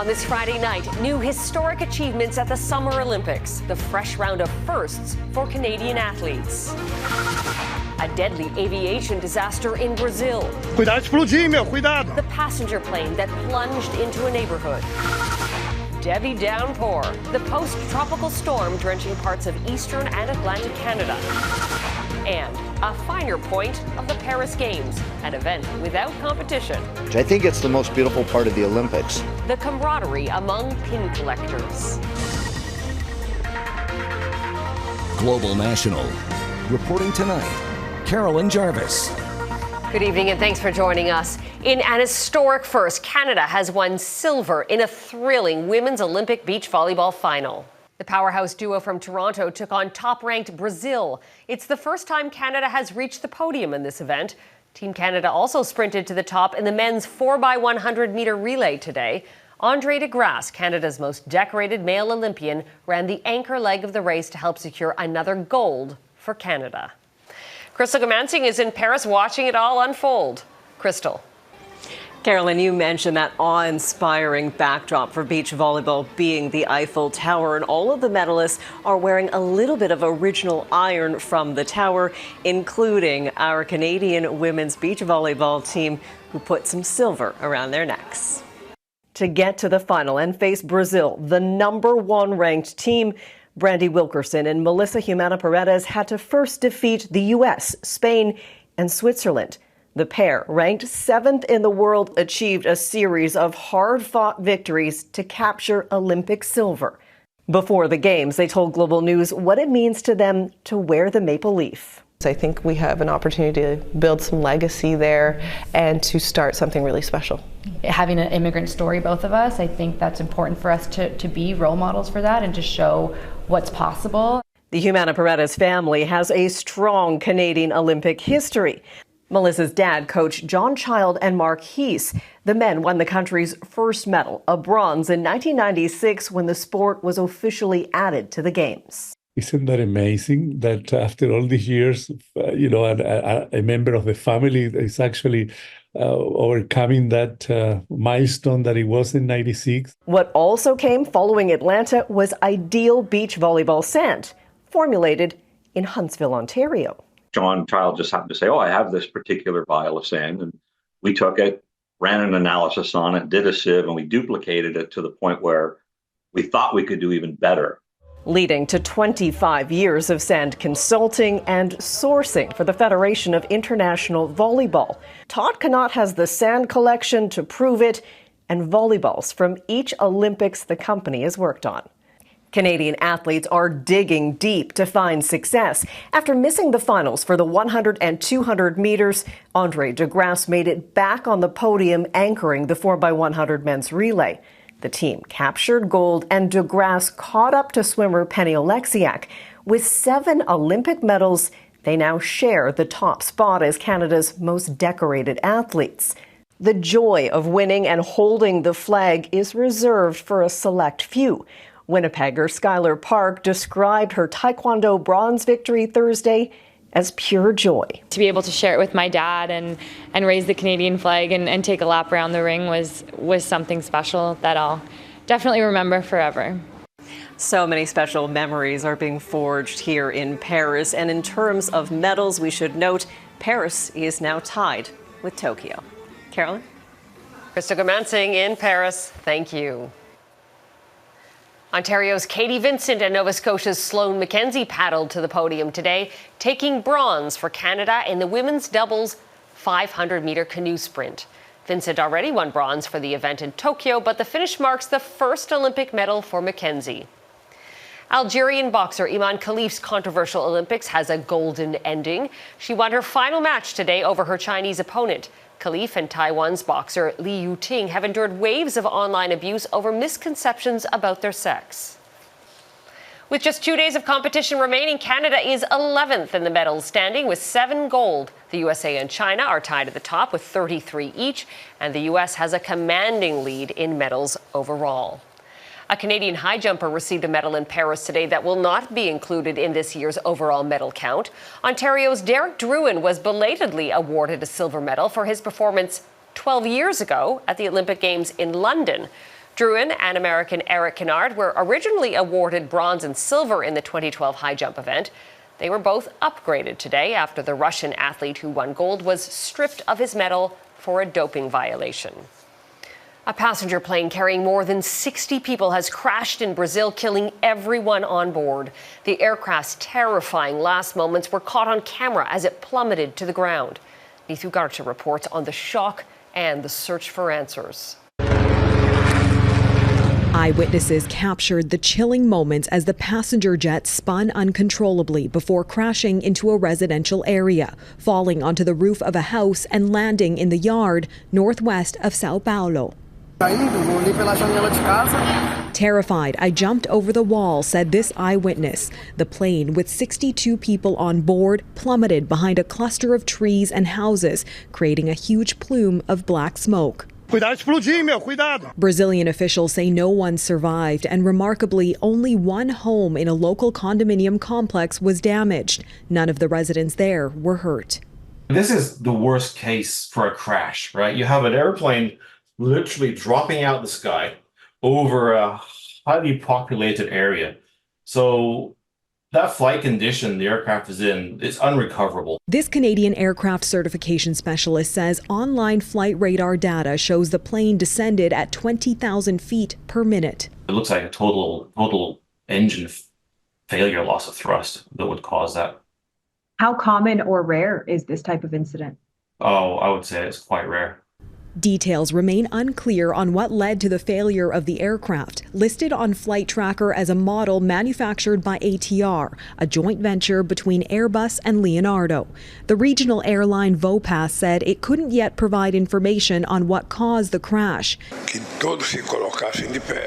On this Friday night, new historic achievements at the Summer Olympics. The fresh round of firsts for Canadian athletes. A deadly aviation disaster in Brazil. Cuidado, explodir, meu, cuidado. The passenger plane that plunged into a neighborhood. Debby downpour, the post-tropical storm drenching parts of eastern and Atlantic Canada. And a finer point of the Paris Games, an event without competition. I think it's the most beautiful part of the Olympics. The camaraderie among pin collectors. Global National. Reporting tonight, Carolyn Jarvis. Good evening and thanks for joining us. In an historic first, Canada has won silver in a thrilling women's Olympic beach volleyball final. The powerhouse duo from Toronto took on top-ranked Brazil. It's the first time Canada has reached the podium in this event. Team Canada also sprinted to the top in the men's 4x100-meter relay today. Andre de Grasse, Canada's most decorated male Olympian, ran the anchor leg of the race to help secure another gold for Canada. Crystal Goomansingh is in Paris watching it all unfold. Crystal. Carolyn, you mentioned that awe-inspiring backdrop for beach volleyball being the Eiffel Tower, and all of the medalists are wearing a little bit of original iron from the tower, including our Canadian women's beach volleyball team, who put some silver around their necks. To get to the final and face Brazil, the #1 ranked team, Brandy Wilkerson and Melissa Humana-Paredes had to first defeat the U.S., Spain, and Switzerland. The pair, ranked 7th in the world, achieved a series of hard-fought victories to capture Olympic silver. Before the Games, they told Global News what it means to them to wear the maple leaf. I think we have an opportunity to build some legacy there and to start something really special. Having an immigrant story, both of us, I think that's important for us to be role models for that and to show what's possible. The Humana-Paredes family has a strong Canadian Olympic history. Melissa's dad coached John Child and Mark Heese. The men won the country's first medal, a bronze, in 1996 when the sport was officially added to the Games. Isn't that amazing that after all these years, a member of the family is actually overcoming that milestone that it was in 96? What also came following Atlanta was ideal beach volleyball sand, formulated in Huntsville, Ontario. John Child just happened to say, I have this particular vial of sand. And we took it, ran an analysis on it, did a sieve, and we duplicated it to the point where we thought we could do even better. Leading to 25 years of sand consulting and sourcing for the Federation of International Volleyball. Todd Connaught has the sand collection to prove it, and volleyballs from each Olympics the company has worked on. Canadian athletes are digging deep to find success. After missing the finals for the 100 and 200 meters, Andre de Grasse made it back on the podium anchoring the 4x100 men's relay. The team captured gold, and de Grasse caught up to swimmer Penny Oleksiak. With 7 Olympic medals, they now share the top spot as Canada's most decorated athletes. The joy of winning and holding the flag is reserved for a select few. Winnipegger Skylar Park described her Taekwondo bronze victory Thursday as pure joy. To be able to share it with my dad and raise the Canadian flag and take a lap around the ring was something special that I'll definitely remember forever. So many special memories are being forged here in Paris. And in terms of medals, we should note Paris is now tied with Tokyo. Carolyn? Crystal Goomansingh in Paris. Thank you. Ontario's Katie Vincent and Nova Scotia's Sloane Mackenzie paddled to the podium today, taking bronze for Canada in the women's doubles 500-meter canoe sprint. Vincent already won bronze for the event in Tokyo, but the finish marks the first Olympic medal for Mackenzie. Algerian boxer Iman Khalif's controversial Olympics has a golden ending. She won her final match today over her Chinese opponent. Khalif and Taiwan's boxer Li Yuting have endured waves of online abuse over misconceptions about their sex. With just 2 days of competition remaining, Canada is 11th in the medals standing with 7 gold. The USA and China are tied at the top with 33 each, and the US has a commanding lead in medals overall. A Canadian high jumper received a medal in Paris today that will not be included in this year's overall medal count. Ontario's Derek Drouin was belatedly awarded a silver medal for his performance 12 years ago at the Olympic Games in London. Druin and American Eric Kennard were originally awarded bronze and silver in the 2012 high jump event. They were both upgraded today after the Russian athlete who won gold was stripped of his medal for a doping violation. A passenger plane carrying more than 60 people has crashed in Brazil, killing everyone on board. The aircraft's terrifying last moments were caught on camera as it plummeted to the ground. Neetu Garcha reports on the shock and the search for answers. Eyewitnesses captured the chilling moments as the passenger jet spun uncontrollably before crashing into a residential area, falling onto the roof of a house and landing in the yard northwest of Sao Paulo. Terrified, I jumped over the wall, said this eyewitness. The plane, with 62 people on board, plummeted behind a cluster of trees and houses, creating a huge plume of black smoke. Brazilian officials say no one survived, and remarkably, only one home in a local condominium complex was damaged. None of the residents there were hurt. This is the worst case for a crash, right? You have an airplane literally dropping out the sky over a highly populated area. So that flight condition the aircraft is in is unrecoverable. This Canadian aircraft certification specialist says online flight radar data shows the plane descended at 20,000 feet per minute. It looks like a total engine failure, loss of thrust that would cause that. How common or rare is this type of incident? Oh, I would say it's quite rare. Details remain unclear on what led to the failure of the aircraft, listed on Flight Tracker as a model manufactured by ATR, a joint venture between Airbus and Leonardo. The regional airline Vopas said it couldn't yet provide information on what caused the crash.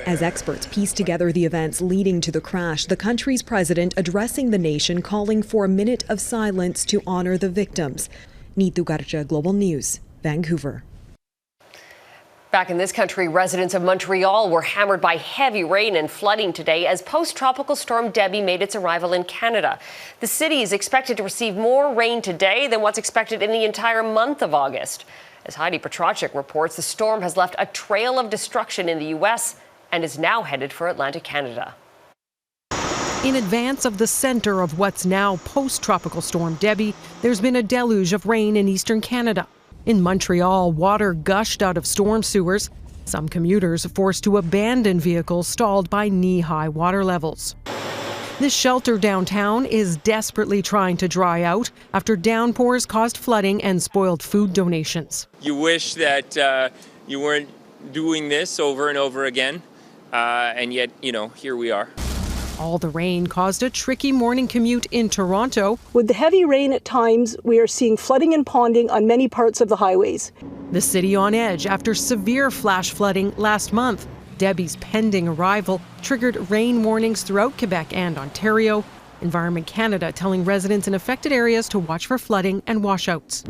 As experts piece together the events leading to the crash, the country's president addressing the nation, calling for a minute of silence to honor the victims. Neetu Garcha, Global News, Vancouver. Back in this country, residents of Montreal were hammered by heavy rain and flooding today as post-tropical storm Debby made its arrival in Canada. The city is expected to receive more rain today than what's expected in the entire month of August. As Heidi Petracek reports, the storm has left a trail of destruction in the U.S. and is now headed for Atlantic Canada. In advance of the center of what's now post-tropical storm Debby, there's been a deluge of rain in eastern Canada. In Montreal, water gushed out of storm sewers. Some commuters forced to abandon vehicles stalled by knee-high water levels. This shelter downtown is desperately trying to dry out after downpours caused flooding and spoiled food donations. You wish that you weren't doing this over and over again, and yet, here we are. All the rain caused a tricky morning commute in Toronto. With the heavy rain at times, we are seeing flooding and ponding on many parts of the highways. The city on edge after severe flash flooding last month. Debby's pending arrival triggered rain warnings throughout Quebec and Ontario. Environment Canada telling residents in affected areas to watch for flooding and washouts.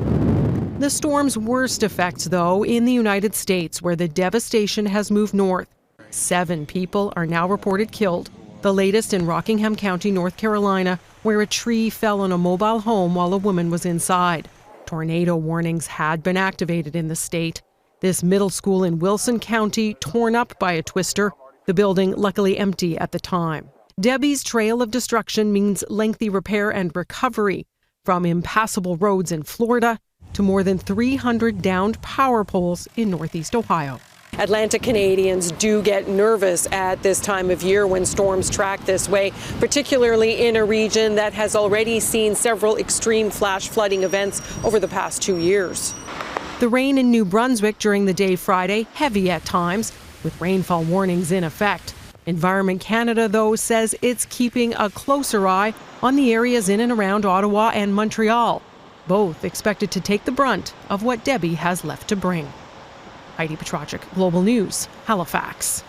The storm's worst effects, though, in the United States, where the devastation has moved north. 7 people are now reported killed. The latest in Rockingham County, North Carolina, where a tree fell on a mobile home while a woman was inside. Tornado warnings had been activated in the state. This middle school in Wilson County torn up by a twister, the building luckily empty at the time. Debby's trail of destruction means lengthy repair and recovery, from impassable roads in Florida to more than 300 downed power poles in Northeast Ohio. Atlantic Canadians do get nervous at this time of year when storms track this way, particularly in a region that has already seen several extreme flash flooding events over the past 2 years. The rain in New Brunswick during the day Friday, heavy at times, with rainfall warnings in effect. Environment Canada, though, says it's keeping a closer eye on the areas in and around Ottawa and Montreal, both expected to take the brunt of what Debby has left to bring. Heidi Petracek, Global News, Halifax.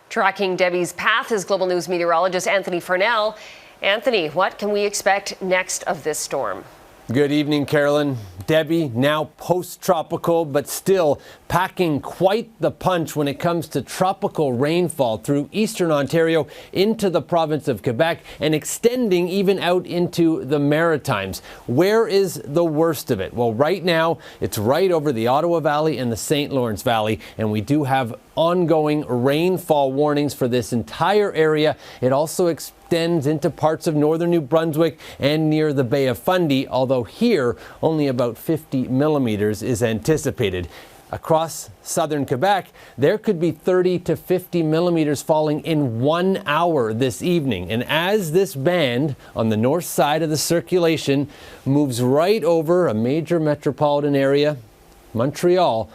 Tracking Debby's path is Global News meteorologist Anthony Farnell. Anthony, what can we expect next of this storm? Good evening, Carolyn. Debby, now post-tropical, but still packing quite the punch when it comes to tropical rainfall through eastern Ontario into the province of Quebec and extending even out into the Maritimes. Where is the worst of it? Well, right now, it's right over the Ottawa Valley and the St. Lawrence Valley, and we do have ongoing rainfall warnings for this entire area. It also extends into parts of northern New Brunswick and near the Bay of Fundy, although here only about 50 millimeters is anticipated. Across southern Quebec, there could be 30 to 50 millimeters falling in 1 hour this evening. And as this band on the north side of the circulation moves right over a major metropolitan area, Montreal,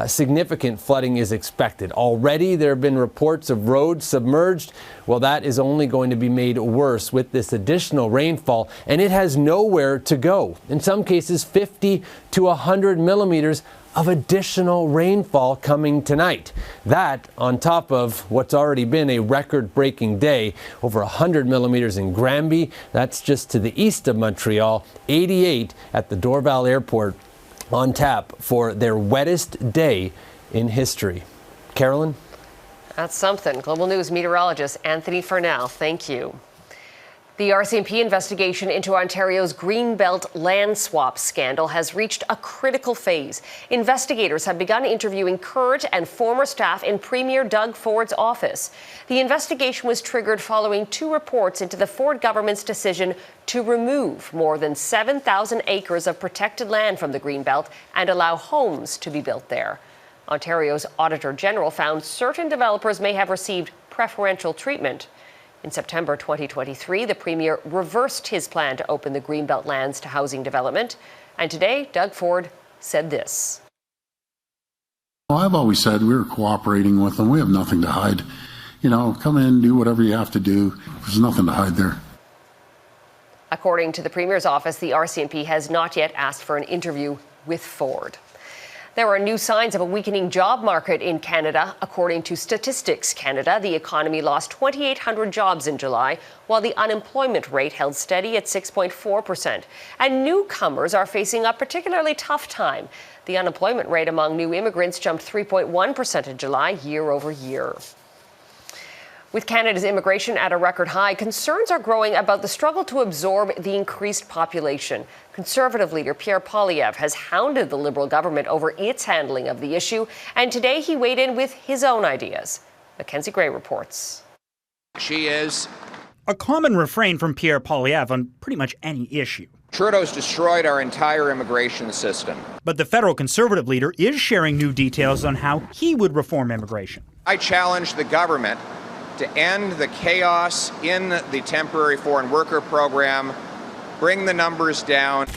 significant flooding is expected. Already there have been reports of roads submerged. Well, that is only going to be made worse with this additional rainfall, and it has nowhere to go. In some cases, 50 to 100 millimeters of additional rainfall coming tonight. That on top of what's already been a record-breaking day, over 100 millimeters in Granby. That's just to the east of Montreal, 88 at the Dorval Airport, on tap for their wettest day in history. Carolyn? That's something. Global News meteorologist Anthony Furnell, thank you. The RCMP investigation into Ontario's Greenbelt land swap scandal has reached a critical phase. Investigators have begun interviewing current and former staff in Premier Doug Ford's office. The investigation was triggered following 2 reports into the Ford government's decision to remove more than 7,000 acres of protected land from the Greenbelt and allow homes to be built there. Ontario's Auditor General found certain developers may have received preferential treatment. In September 2023, the Premier reversed his plan to open the Greenbelt lands to housing development. And today, Doug Ford said this. Well, I've always said we're cooperating with them. We have nothing to hide. You know, come in, do whatever you have to do. There's nothing to hide there. According to the Premier's office, the RCMP has not yet asked for an interview with Ford. There are new signs of a weakening job market in Canada. According to Statistics Canada, the economy lost 2,800 jobs in July, while the unemployment rate held steady at 6.4%. And newcomers are facing a particularly tough time. The unemployment rate among new immigrants jumped 3.1% in July, year over year. With Canada's immigration at a record high, concerns are growing about the struggle to absorb the increased population. Conservative leader Pierre Poilievre has hounded the Liberal government over its handling of the issue, and today he weighed in with his own ideas. Mackenzie Gray reports. She is a common refrain from Pierre Poilievre on pretty much any issue. Trudeau's destroyed our entire immigration system. But the federal Conservative leader is sharing new details on how he would reform immigration. I challenge the government to end the chaos in the temporary foreign worker program, bring the numbers down.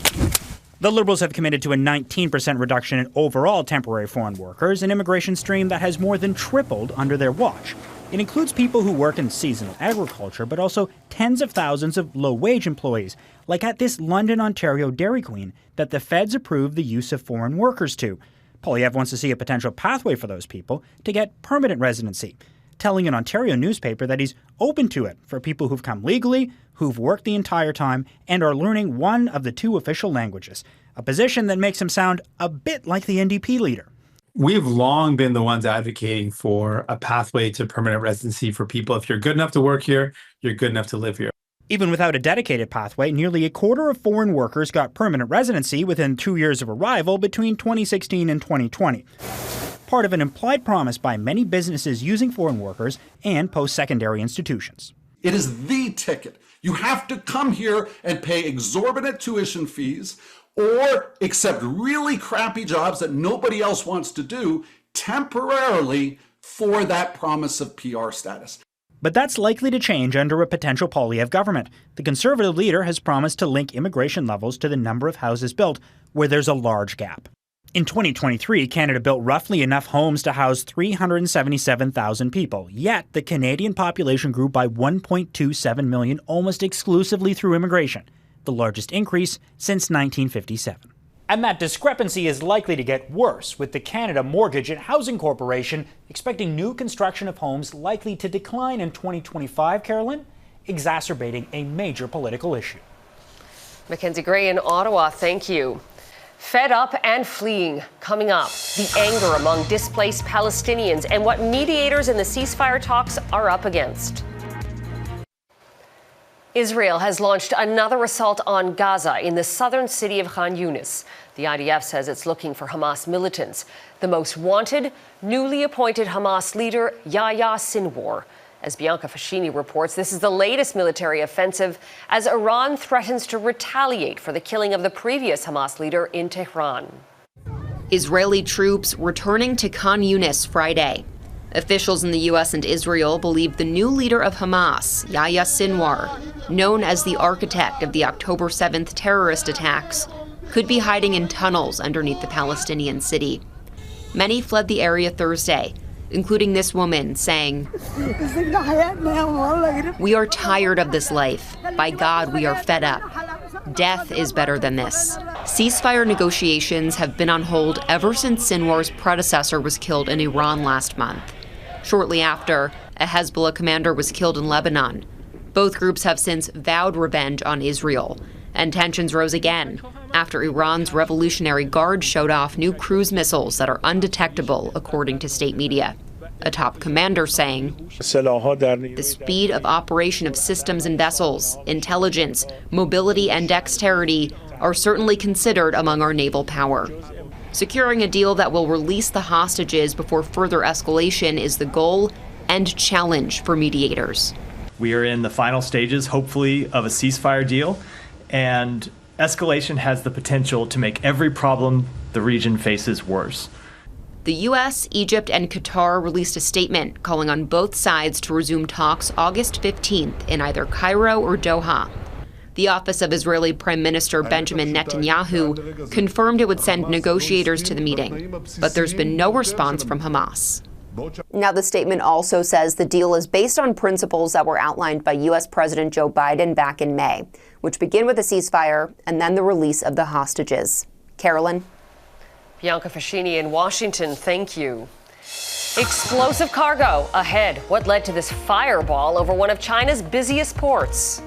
The Liberals have committed to a 19% reduction in overall temporary foreign workers, an immigration stream that has more than tripled under their watch. It includes people who work in seasonal agriculture, but also tens of thousands of low-wage employees, like at this London, Ontario Dairy Queen that the feds approved the use of foreign workers to. Poilievre wants to see a potential pathway for those people to get permanent residency, telling an Ontario newspaper that he's open to it for people who've come legally, who've worked the entire time, and are learning one of the 2 official languages, a position that makes him sound a bit like the NDP leader. We've long been the ones advocating for a pathway to permanent residency for people. If you're good enough to work here, you're good enough to live here. Even without a dedicated pathway, nearly a quarter of foreign workers got permanent residency within 2 years of arrival between 2016 and 2020. Part of an implied promise by many businesses using foreign workers and post-secondary institutions. It is the ticket. You have to come here and pay exorbitant tuition fees or accept really crappy jobs that nobody else wants to do temporarily for that promise of PR status. But that's likely to change under a potential Poilievre government. The Conservative leader has promised to link immigration levels to the number of houses built, where there's a large gap. In 2023, Canada built roughly enough homes to house 377,000 people, yet the Canadian population grew by 1.27 million almost exclusively through immigration, the largest increase since 1957. And that discrepancy is likely to get worse, with the Canada Mortgage and Housing Corporation expecting new construction of homes likely to decline in 2025, Carolyn, exacerbating a major political issue. Mackenzie Gray in Ottawa, thank you. Fed up and fleeing. Coming up, the anger among displaced Palestinians and what mediators in the ceasefire talks are up against. Israel has launched another assault on Gaza in the southern city of Khan Yunis. The IDF says it's looking for Hamas militants. The most wanted, newly appointed Hamas leader, Yahya Sinwar. As Bianca Fascini reports, this is the latest military offensive as Iran threatens to retaliate for the killing of the previous Hamas leader in Tehran. Israeli troops returning to Khan Yunis Friday. Officials in the U.S. and Israel believe the new leader of Hamas, Yahya Sinwar, known as the architect of the October 7th terrorist attacks, could be hiding in tunnels underneath the Palestinian city. Many fled the area Thursday, including this woman saying, "We are tired of this life. By God, we are fed up. Death is better than this." Ceasefire negotiations have been on hold ever since Sinwar's predecessor was killed in Iran last month. Shortly after, a Hezbollah commander was killed in Lebanon. Both groups have since vowed revenge on Israel, and tensions rose again after Iran's Revolutionary Guard showed off new cruise missiles that are undetectable, according to state media. A top commander saying, "The speed of operation of systems and vessels, intelligence, mobility, and dexterity are certainly considered among our naval power." Securing a deal that will release the hostages before further escalation is the goal and challenge for mediators. We are in the final stages, hopefully, of a ceasefire deal, and escalation has the potential to make every problem the region faces worse. The U.S., Egypt, and Qatar released a statement calling on both sides to resume talks August 15th in either Cairo or Doha. The office of Israeli Prime Minister Benjamin Netanyahu confirmed it would send negotiators to the meeting, but there's been no response from Hamas. Now, the statement also says the deal is based on principles that were outlined by U.S. President Joe Biden back in May, which begin with a ceasefire and then the release of the hostages. Carolyn? Bianca Fascini in Washington, thank you. Explosive cargo ahead. What led to this fireball over one of China's busiest ports?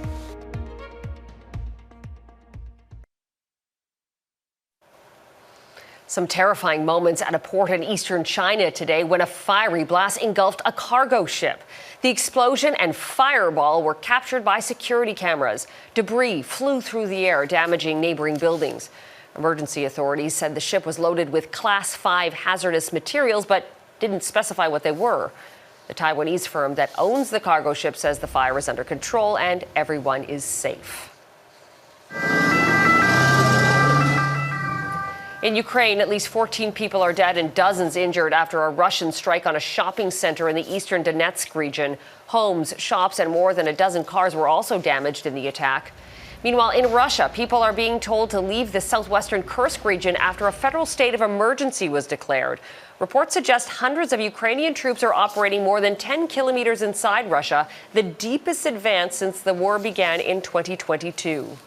Some terrifying moments at a port in eastern China today when a fiery blast engulfed a cargo ship. The explosion and fireball were captured by security cameras. Debris flew through the air, damaging neighboring buildings. Emergency authorities said the ship was loaded with Class 5 hazardous materials, but didn't specify what they were. The Taiwanese firm that owns the cargo ship says the fire is under control and everyone is safe. In Ukraine, at least 14 people are dead and dozens injured after a Russian strike on a shopping center in the eastern Donetsk region. Homes, shops, and more than a dozen cars were also damaged in the attack. Meanwhile, in Russia, people are being told to leave the southwestern Kursk region after a federal state of emergency was declared. Reports suggest hundreds of Ukrainian troops are operating more than 10 kilometers inside Russia, the deepest advance since the war began in 2022.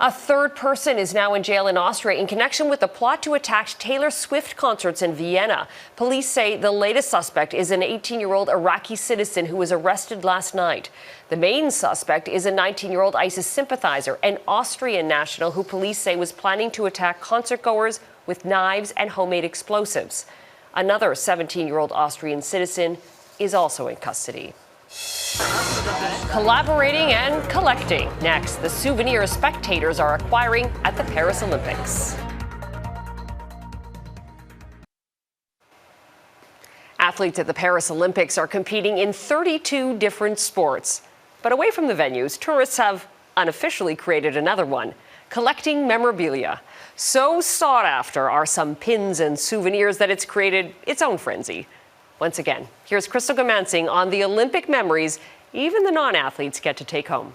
A third person is now in jail in Austria in connection with the plot to attack Taylor Swift concerts in Vienna. Police say the latest suspect is an 18-year-old Iraqi citizen who was arrested last night. The main suspect is a 19-year-old ISIS sympathizer, an Austrian national who police say was planning to attack concertgoers with knives and homemade explosives. Another 17-year-old Austrian citizen is also in custody. Collaborating and collecting. Next, the souvenirs spectators are acquiring at the Paris Olympics. Athletes at the Paris Olympics are competing in 32 different sports. But away from the venues, tourists have unofficially created another one, collecting memorabilia. So sought after are some pins and souvenirs that it's created its own frenzy. Once again, here's Goomansingh on the Olympic memories even the non-athletes get to take home.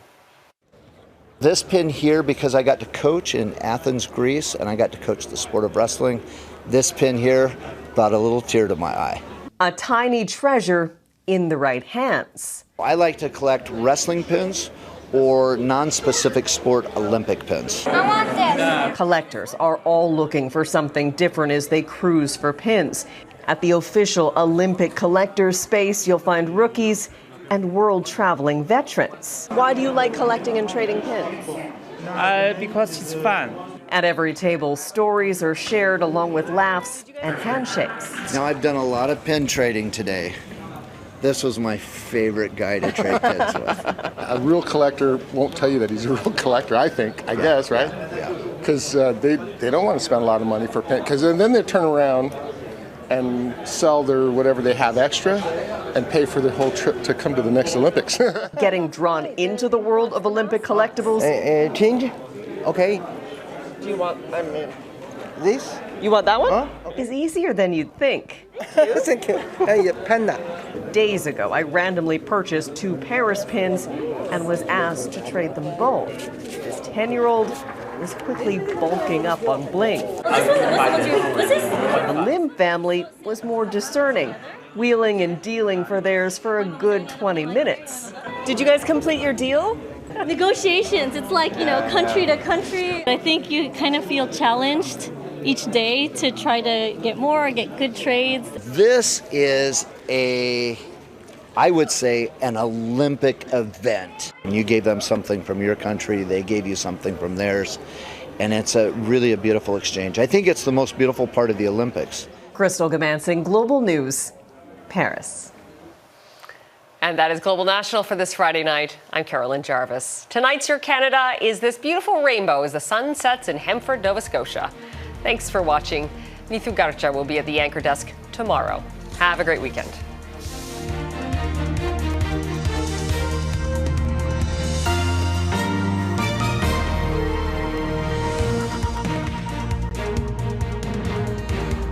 This pin here, because I got to coach in Athens, Greece, and I got to coach the sport of wrestling, this pin here brought a little tear to my eye. A tiny treasure in the right hands. I like to collect wrestling pins or non-specific sport Olympic pins. I want this. Collectors are all looking for something different as they cruise for pins. At the official Olympic collector's space, you'll find rookies and world-traveling veterans. Why do you like collecting and trading pins? Because it's fun. At every table, stories are shared along with laughs and handshakes. Now, I've done a lot of pin trading today. This was my favorite guy to trade pins with. A real collector won't tell you that he's a real collector, I guess, right? Yeah. Because they don't want to spend a lot of money for pin, because then they turn around and sell their whatever they have extra and pay for the whole trip to come to the next Olympics. Getting drawn into the world of Olympic collectibles. Change? Okay. Do you want this? You want that one? Huh? Is easier than you'd think. Thank you. Hey, panda. Days ago, I randomly purchased 2 Paris pins and was asked to trade them both. This 10-year-old was quickly bulking up on bling. The Lim family was more discerning, wheeling and dealing for theirs for a good 20 minutes. Did you guys complete your deal? Negotiations, it's like, country to country. I think you kind of feel challenged each day to try to get more, get good trades. This is I would say, an Olympic event. You gave them something from your country, they gave you something from theirs, and it's really a beautiful exchange. I think it's the most beautiful part of the Olympics. Crystal Goomansingh, Global News, Paris. And that is Global National for this Friday night. I'm Carolyn Jarvis. Tonight's Your Canada is this beautiful rainbow as the sun sets in Hemford, Nova Scotia. Thanks for watching. Neetu Garcha will be at the anchor desk tomorrow. Have a great weekend.